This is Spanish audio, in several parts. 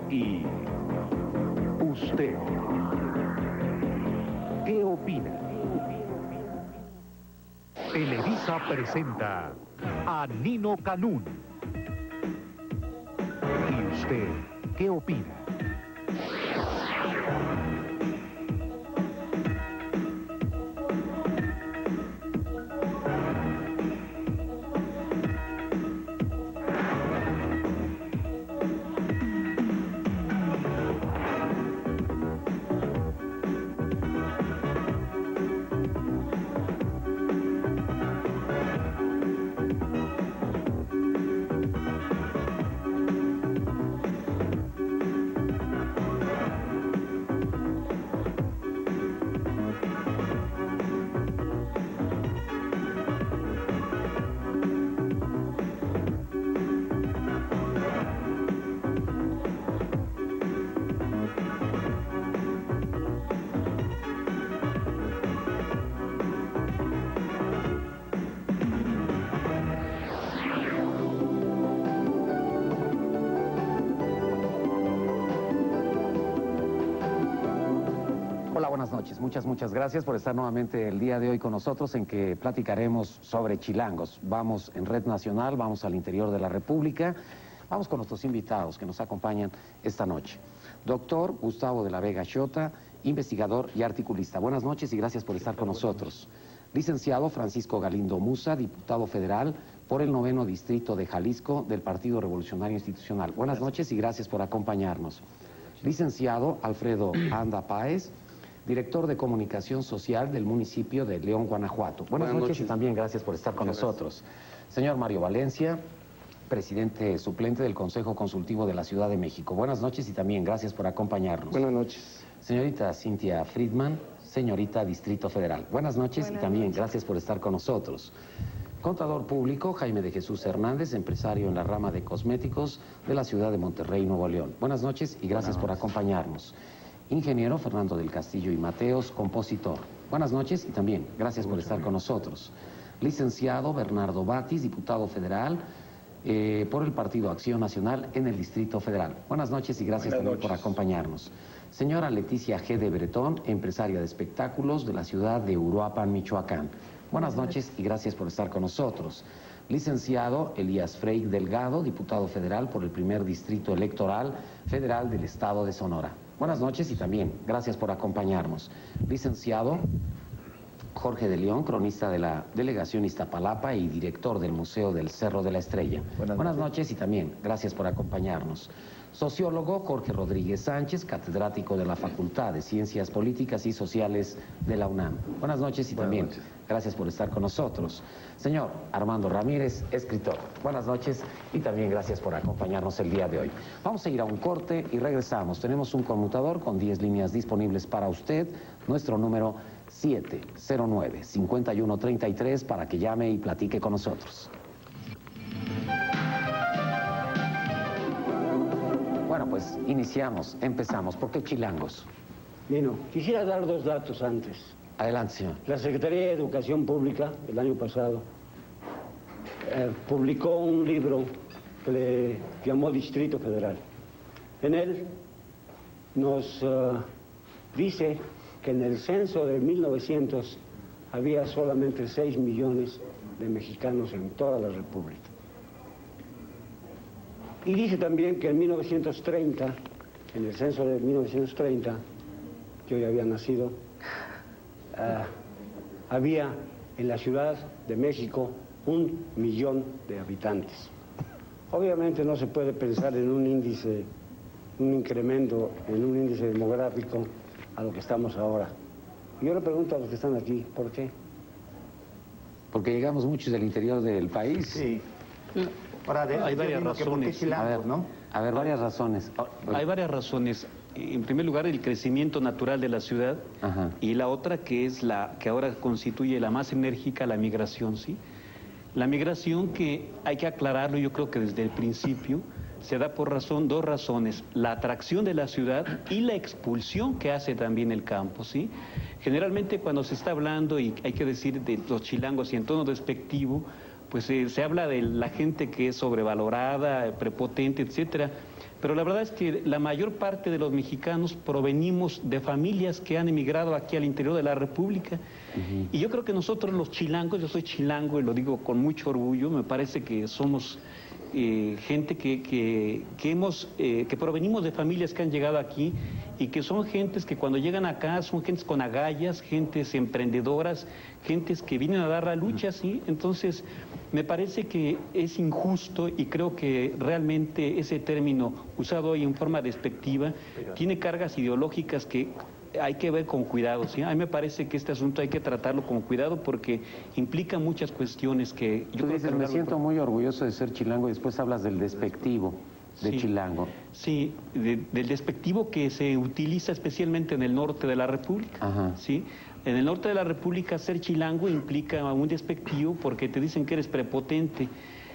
¿Y usted qué opina? Televisa presenta a Nino Canún. ¿Y usted qué opina? Hola, buenas noches. Muchas gracias por estar nuevamente el día de hoy con nosotros en que platicaremos sobre chilangos. Vamos en Red Nacional, vamos al interior de la República, vamos con nuestros invitados que nos acompañan esta noche. Doctor Gustavo de la Vega Xota, investigador y articulista. Buenas noches y gracias por estar con nosotros. Licenciado Francisco Galindo Musa, diputado federal por el 9º Distrito de Jalisco del Partido Revolucionario Institucional. Buenas noches y gracias por acompañarnos. Licenciado Alfredo Anda Páez, director de Comunicación Social del municipio de León, Guanajuato. Buenas noches y también gracias por estar con nosotros. Señor Mario Valencia, presidente suplente del Consejo Consultivo de la Ciudad de México. Buenas noches y también gracias por acompañarnos. Buenas noches. Señorita Cintia Friedman, señorita Distrito Federal. Buenas noches y también gracias por estar con nosotros. Contador público Jaime de Jesús Hernández, empresario en la rama de cosméticos de la ciudad de Monterrey, Nuevo León. Buenas noches y gracias por acompañarnos. Ingeniero Fernando del Castillo y Mateos, compositor. Buenas noches y también gracias por estar con nosotros. Licenciado Bernardo Batis, diputado federal por el Partido Acción Nacional en el Distrito Federal. Buenas noches y gracias también por acompañarnos. Señora Leticia G. de Bretón, empresaria de espectáculos de la ciudad de Uruapan, Michoacán. Buenas noches y gracias por estar con nosotros. Licenciado Elías Frey Delgado, diputado federal por el 1er Distrito Electoral Federal del Estado de Sonora. Buenas noches y también gracias por acompañarnos. Licenciado Jorge de León, cronista de la Delegación Iztapalapa y director del Museo del Cerro de la Estrella. Buenas noches y también gracias por acompañarnos. Sociólogo Jorge Rodríguez Sánchez, catedrático de la Facultad de Ciencias Políticas y Sociales de la UNAM. Buenas noches y también gracias por estar con nosotros. Señor Armando Ramírez, escritor. Buenas noches y también gracias por acompañarnos el día de hoy. Vamos a ir a un corte y regresamos. Tenemos un conmutador con 10 líneas disponibles para usted. Nuestro número 709-5133 para que llame y platique con nosotros. Bueno, pues iniciamos, empezamos. ¿Por qué chilangos? Nino, quisiera dar 2 datos antes. Adelante, señor. La Secretaría de Educación Pública, el año pasado, publicó un libro que le llamó Distrito Federal. En él nos dice que en el censo de 1900 había solamente 6 millones de mexicanos en toda la República. Y dice también que en 1930, en el censo de 1930, yo ya había nacido, había en la Ciudad de México 1 millón de habitantes. Obviamente no se puede pensar en un índice, un incremento en un índice demográfico a lo que estamos ahora. Yo le pregunto a los que están aquí, ¿por qué? Porque llegamos muchos del interior del país. Sí. Ahora, hay varias razones. A ver, varias razones. Hay varias razones. En primer lugar, el crecimiento natural de la ciudad. Ajá. Y la otra que es la que ahora constituye la más enérgica, la migración, ¿sí? La migración, que hay que aclararlo, yo creo que desde el principio, se da por 2 razones: la atracción de la ciudad y la expulsión que hace también el campo, ¿sí? Generalmente cuando se está hablando, y hay que decir de los chilangos y en tono despectivo, pues se habla de la gente que es sobrevalorada, prepotente, etcétera. pero la verdad es que la mayor parte de los mexicanos provenimos de familias que han emigrado aquí al interior de la República. Y yo creo que nosotros los chilangos, yo soy chilango y lo digo con mucho orgullo, me parece que somos gente que provenimos de familias que han llegado aquí y que son gentes que cuando llegan acá son gentes con agallas, gentes emprendedoras, gentes que vienen a dar la lucha, ¿sí? Entonces, me parece que es injusto y creo que realmente ese término usado hoy en forma despectiva tiene cargas ideológicas que hay que ver con cuidado, ¿sí? A mí me parece que este asunto hay que tratarlo con cuidado porque implica muchas cuestiones que... Tú dices, me siento muy orgulloso de ser chilango y después hablas del despectivo de sí, chilango. Sí, del despectivo que se utiliza especialmente en el norte de la República, Ajá. ¿sí? En el norte de la República ser chilango implica un despectivo porque te dicen que eres prepotente.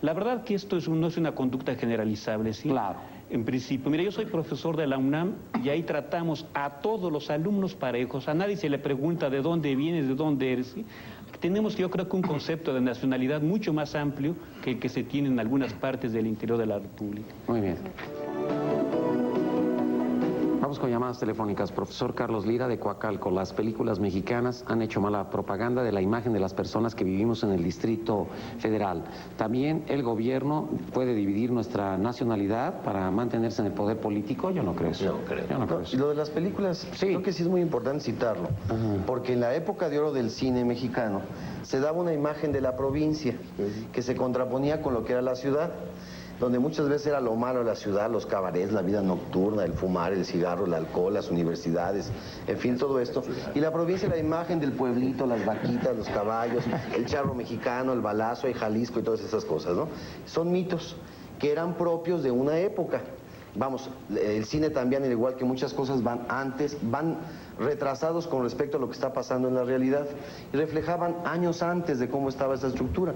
La verdad que esto no es una conducta generalizable, ¿sí? Claro. En principio, mira, yo soy profesor de la UNAM y ahí tratamos a todos los alumnos parejos. A nadie se le pregunta de dónde vienes, de dónde eres, ¿sí? Tenemos, yo creo que un concepto de nacionalidad mucho más amplio que el que se tiene en algunas partes del interior de la República. Muy bien. Vamos con llamadas telefónicas. Profesor Carlos Lira, de Coacalco. Las películas mexicanas han hecho mala propaganda de la imagen de las personas que vivimos en el Distrito Federal. También el gobierno puede dividir nuestra nacionalidad para mantenerse en el poder político. Yo no creo eso. Yo no creo eso. Y lo de las películas, Sí. creo que sí es muy importante citarlo, porque en la época de oro del cine mexicano se daba una imagen de la provincia que se contraponía con lo que era la ciudad, donde muchas veces era lo malo de la ciudad, los cabarets, la vida nocturna, el fumar, el cigarro, el alcohol, las universidades, en fin, todo esto. Y la provincia, la imagen del pueblito, las vaquitas, los caballos, el charro mexicano, el balazo, el Jalisco y todas esas cosas, ¿no? Son mitos que eran propios de una época. Vamos, el cine también, al igual que muchas cosas, van retrasados con respecto a lo que está pasando en la realidad y reflejaban años antes de cómo estaba esta estructura.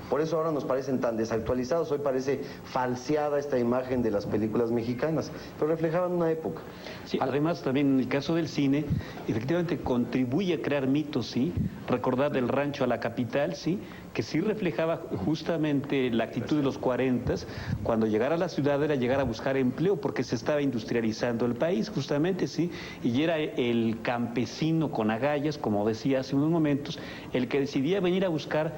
Por eso ahora nos parecen tan desactualizados, hoy parece falseada esta imagen de las películas mexicanas, pero reflejaban una época. Sí, además también en el caso del cine, efectivamente contribuye a crear mitos, ¿sí? Recordar del rancho a la capital, ¿sí? Que sí reflejaba justamente la actitud de los 40, cuando llegar a la ciudad era llegar a buscar empleo porque se estaba industrializando el país, justamente, ¿sí? Y era el campesino con agallas, como decía hace unos momentos, el que decidía venir a buscar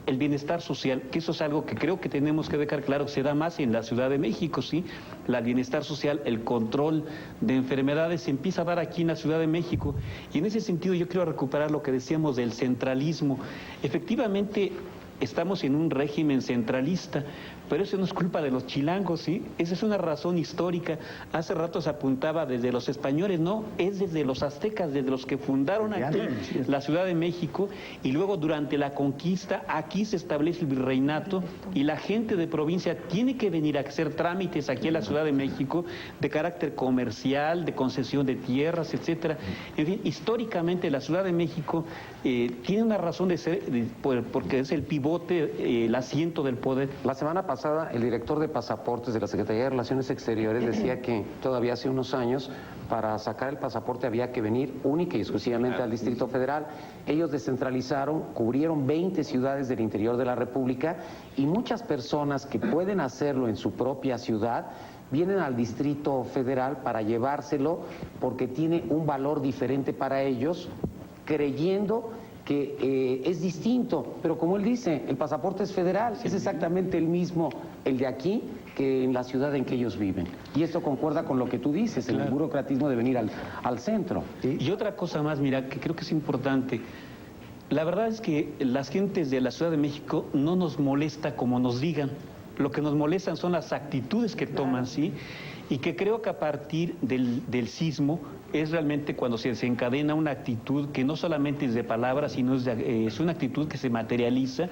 el bienestar social, que eso es algo que creo que tenemos que dejar claro, se da más en la Ciudad de México, ¿sí? El bienestar social, el control de enfermedades se empieza a dar aquí en la Ciudad de México. Y en ese sentido yo quiero recuperar lo que decíamos del centralismo. Efectivamente, estamos en un régimen centralista, pero eso no es culpa de los chilangos, ¿sí? Esa es una razón histórica. Hace rato se apuntaba desde los españoles, no, es desde los aztecas, desde los que fundaron aquí la Ciudad de México, y luego durante la conquista aquí se establece el virreinato y la gente de provincia tiene que venir a hacer trámites aquí en la Ciudad de México de carácter comercial, de concesión de tierras, etcétera. En fin, históricamente la Ciudad de México tiene una razón de ser, porque es el pivote, el asiento del poder. La semana pasada, el director de pasaportes de la Secretaría de Relaciones Exteriores decía que todavía hace unos años, para sacar el pasaporte había que venir única y exclusivamente al Distrito Federal. Ellos descentralizaron, cubrieron 20 ciudades del interior de la República y muchas personas que pueden hacerlo en su propia ciudad vienen al Distrito Federal para llevárselo porque tiene un valor diferente para ellos, creyendo que es distinto, pero como él dice, el pasaporte es federal, es exactamente el mismo el de aquí que en la ciudad en que ellos viven. Y esto concuerda con lo que tú dices, el burocratismo de venir al centro. Y otra cosa más, mira, que creo que es importante. La verdad es que las gentes de la Ciudad de México no nos molesta como nos digan. Lo que nos molestan son las actitudes que toman, ¿sí? Y que creo que a partir del sismo es realmente cuando se desencadena una actitud que no solamente es de palabras, sino es una actitud que se materializa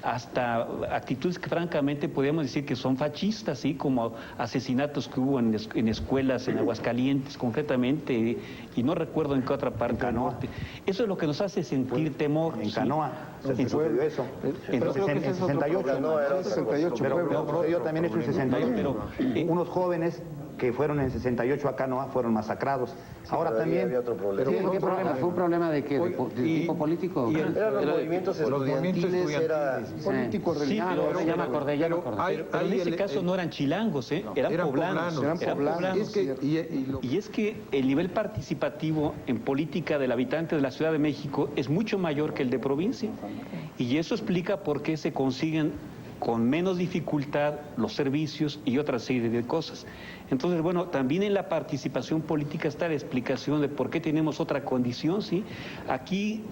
hasta actitudes que francamente podríamos decir que son fascistas, ¿sí? Como asesinatos que hubo en escuelas en Aguascalientes concretamente, y no recuerdo en qué otra parte del norte. Eso es lo que nos hace sentir temor. En ¿sí? Canoa se sucedió eso. Pero creo que ese En es otro 68. No, era 68, pero yo también he hecho el 68. pero, Unos jóvenes que fueron en 68 acá no fueron masacrados. Ahora pero ahí también... había otro problema. Sí, ¿Qué problema? ¿Fue un problema de qué? ¿De tipo político? Eran los movimientos estudiantiles, era... políticos Sí, religiosos. Ya me acordé. Pero en ese caso no eran chilangos, eran poblanos. Eran poblanos. Y es que el nivel participativo en política del habitante de la Ciudad de México es mucho mayor que el de provincia. Y eso explica por qué se consiguen con menos dificultad los servicios y otra serie de cosas. Entonces, bueno, también en la participación política está la explicación de por qué tenemos otra condición, ¿sí? Aquí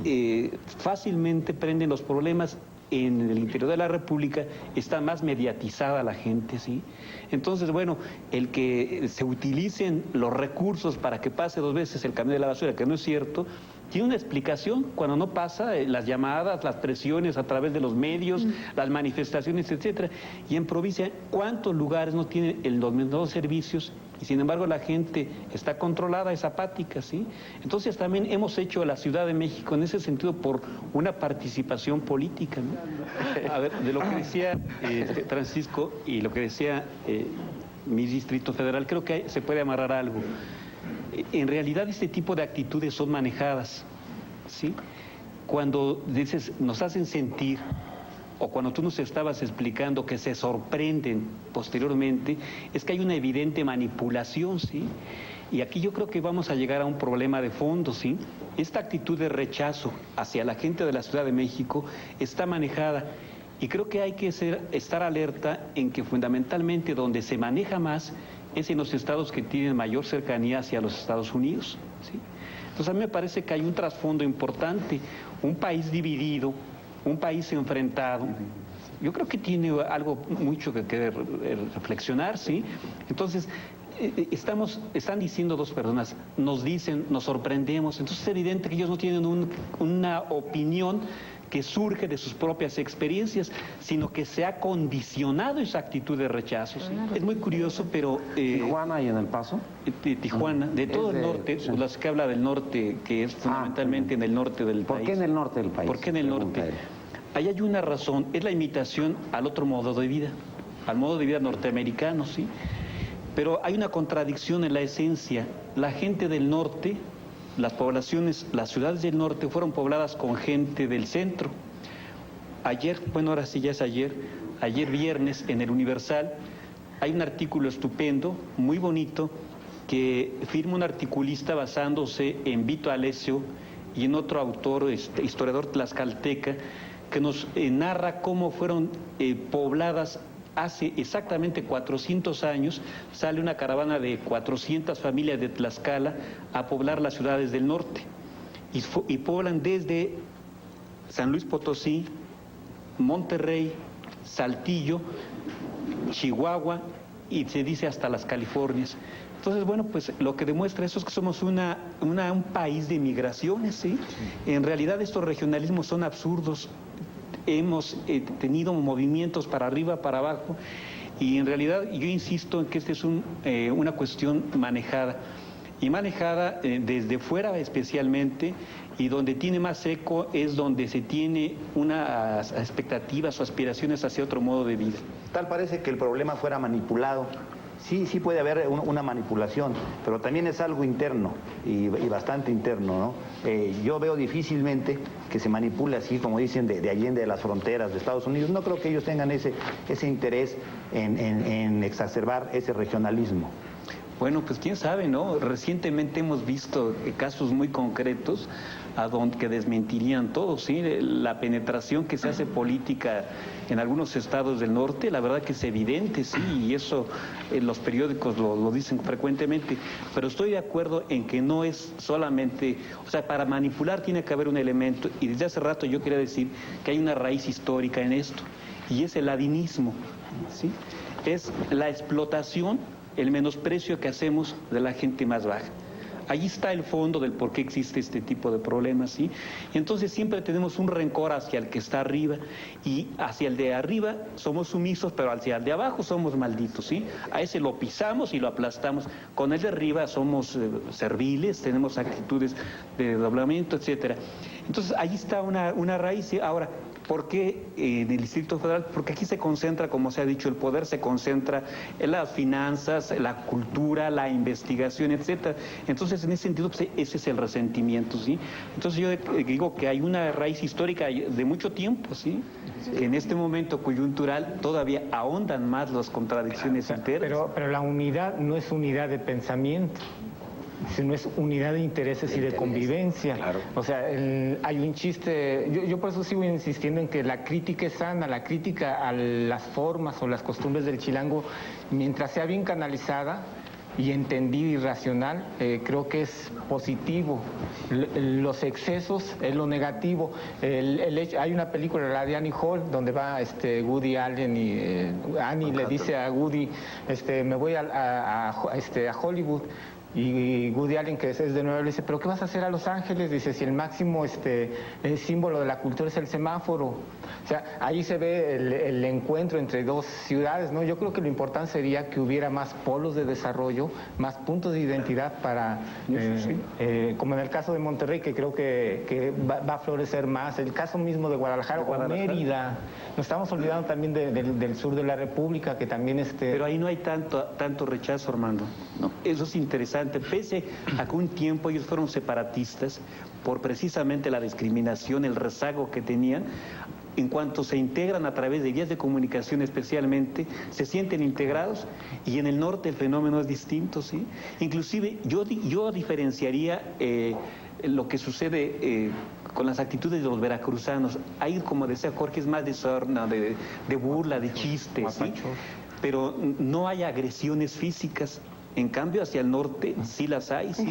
fácilmente prenden los problemas. En el interior de la República está más mediatizada la gente, ¿sí? Entonces, bueno, el que se utilicen los recursos para que pase 2 veces el camión de la basura, que no es cierto, tiene una explicación cuando no pasa, las llamadas, las presiones a través de los medios, las manifestaciones, etcétera. Y en provincia, ¿cuántos lugares no tienen los mismos servicios? Y sin embargo la gente está controlada, es apática, ¿sí? Entonces también hemos hecho a la Ciudad de México en ese sentido por una participación política, ¿no? A ver, de lo que decía Francisco y lo que decía mi Distrito Federal, creo que se puede amarrar algo. En realidad este tipo de actitudes son manejadas, ¿sí? Cuando dices, nos hacen sentir, o cuando tú nos estabas explicando que se sorprenden posteriormente, es que hay una evidente manipulación, ¿sí? Y aquí yo creo que vamos a llegar a un problema de fondo, ¿sí? Esta actitud de rechazo hacia la gente de la Ciudad de México está manejada. Y creo que hay que estar alerta en que fundamentalmente donde se maneja más es en los estados que tienen mayor cercanía hacia los Estados Unidos, ¿sí? Entonces a mí me parece que hay un trasfondo importante, un país dividido, un país enfrentado. Yo creo que tiene algo mucho que reflexionar, ¿sí? Entonces, están diciendo 2 personas, nos dicen, nos sorprendemos, entonces es evidente que ellos no tienen una opinión que surge de sus propias experiencias, sino que se ha condicionado esa actitud de rechazo, ¿sí? Es muy curioso, pero... ¿Tijuana y en El Paso? Tijuana, de todo el norte, sí. Las que habla del norte, que es fundamentalmente en el norte del país. ¿Por qué en el norte del país? ¿Por qué en el norte? Ahí hay una razón, es la imitación al otro modo de vida, al modo de vida norteamericano, ¿sí? Pero hay una contradicción en la esencia. La gente del norte, las poblaciones, las ciudades del norte fueron pobladas con gente del centro. Ayer, bueno, ahora sí ya es ayer viernes en el Universal, hay un artículo estupendo, muy bonito, que firma un articulista basándose en Vito Alessio y en otro autor, historiador tlaxcalteca, que nos narra cómo fueron pobladas hace exactamente 400 años. Sale una caravana de 400 familias de Tlaxcala a poblar las ciudades del norte y poblan desde San Luis Potosí, Monterrey, Saltillo, Chihuahua y se dice hasta las Californias. Entonces, bueno, pues lo que demuestra eso es que somos un país de migraciones, ¿sí? En realidad estos regionalismos son absurdos. Hemos tenido movimientos para arriba, para abajo, y en realidad yo insisto en que esta es una cuestión manejada, y manejada desde fuera especialmente, y donde tiene más eco es donde se tiene unas expectativas o aspiraciones hacia otro modo de vida. Tal parece que el problema fuera manipulado. Sí puede haber una manipulación, pero también es algo interno y bastante interno, ¿no? Yo veo difícilmente que se manipule así, como dicen, de allende de las fronteras de Estados Unidos. No creo que ellos tengan ese interés en exacerbar ese regionalismo. Bueno, pues quién sabe, ¿no? Recientemente hemos visto casos muy concretos que desmentirían todo, ¿sí? La penetración que se hace política en algunos estados del norte, la verdad que es evidente, sí, y eso los periódicos lo dicen frecuentemente, pero estoy de acuerdo en que no es solamente, o sea, para manipular tiene que haber un elemento, y desde hace rato yo quería decir que hay una raíz histórica en esto, y es el ladinismo, ¿sí? Es la explotación, el menosprecio que hacemos de la gente más baja. Ahí está el fondo del por qué existe este tipo de problemas, ¿sí? Y entonces siempre tenemos un rencor hacia el que está arriba, y hacia el de arriba somos sumisos, pero hacia el de abajo somos malditos, ¿sí? A ese lo pisamos y lo aplastamos. Con el de arriba somos serviles, tenemos actitudes de doblamiento, etcétera. Entonces ahí está una raíz. Ahora, ¿Por qué en el Distrito Federal? Porque aquí se concentra, como se ha dicho, el poder se concentra en las finanzas, la cultura, la investigación, etcétera. Entonces, en ese sentido, pues, ese es el resentimiento, ¿sí? Entonces yo digo que hay una raíz histórica de mucho tiempo, ¿sí? Que en este momento coyuntural todavía ahondan más las contradicciones internas. Pero la unidad no es unidad de pensamiento, sino es unidad de intereses y de convivencia. Claro. O sea, hay un chiste, yo por eso sigo insistiendo en que la crítica es sana, la crítica a las formas o las costumbres del chilango, mientras sea bien canalizada y entendida y racional, creo que es positivo. Los excesos es lo negativo. Hay una película, la de Annie Hall, donde va Woody Allen y Annie le dice a Woody, me voy a Hollywood. Y Woody Allen, que es de Nueva York, le dice, ¿pero qué vas a hacer a Los Ángeles? Dice, si el máximo el símbolo de la cultura es el semáforo. O sea, ahí se ve el encuentro entre dos ciudades, ¿no? Yo creo que lo importante sería que hubiera más polos de desarrollo, más puntos de identidad para, como en el caso de Monterrey, que creo que va a florecer más, el caso mismo de Guadalajara o Mérida. Nos estamos olvidando también del sur de la República, que también Pero ahí no hay tanto rechazo, Armando. No. Eso es interesante. Pese a que un tiempo ellos fueron separatistas por precisamente la discriminación, el rezago que tenían, en cuanto se integran a través de vías de comunicación especialmente, se sienten integrados, y en el norte el fenómeno es distinto, ¿sí? Inclusive yo diferenciaría lo que sucede con las actitudes de los veracruzanos. Ahí, como decía Jorge, es más de sorna, de burla, de chiste, ¿sí? Pero no hay agresiones físicas. En cambio, hacia el norte sí las hay. ¿Sí?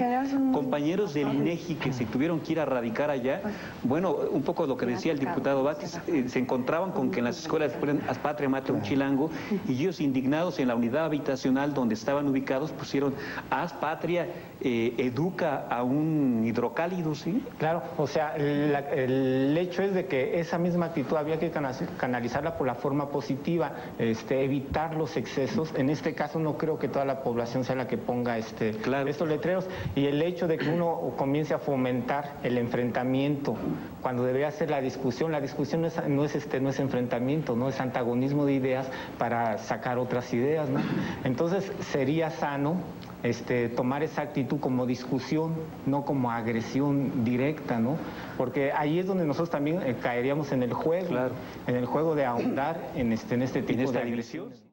Compañeros del INEGI que se tuvieron que ir a radicar allá, bueno, un poco lo que decía el diputado Vázquez, se encontraban con que en las escuelas ponen haz patria, mata un chilango, y ellos, indignados, en la unidad habitacional donde estaban ubicados, pusieron haz patria, educa a un hidrocálido, ¿sí? Claro, o sea, el hecho es de que esa misma actitud había que canalizarla por la forma positiva, evitar los excesos. En este caso no creo que toda la población sea la que ponga estos letreros, y el hecho de que uno comience a fomentar el enfrentamiento cuando debería ser la discusión no es enfrentamiento, no es antagonismo de ideas para sacar otras ideas, ¿no? Entonces sería sano tomar esa actitud como discusión, no como agresión directa, ¿no? Porque ahí es donde nosotros también caeríamos en el juego, en el juego de ahondar en este tipo de agresiones.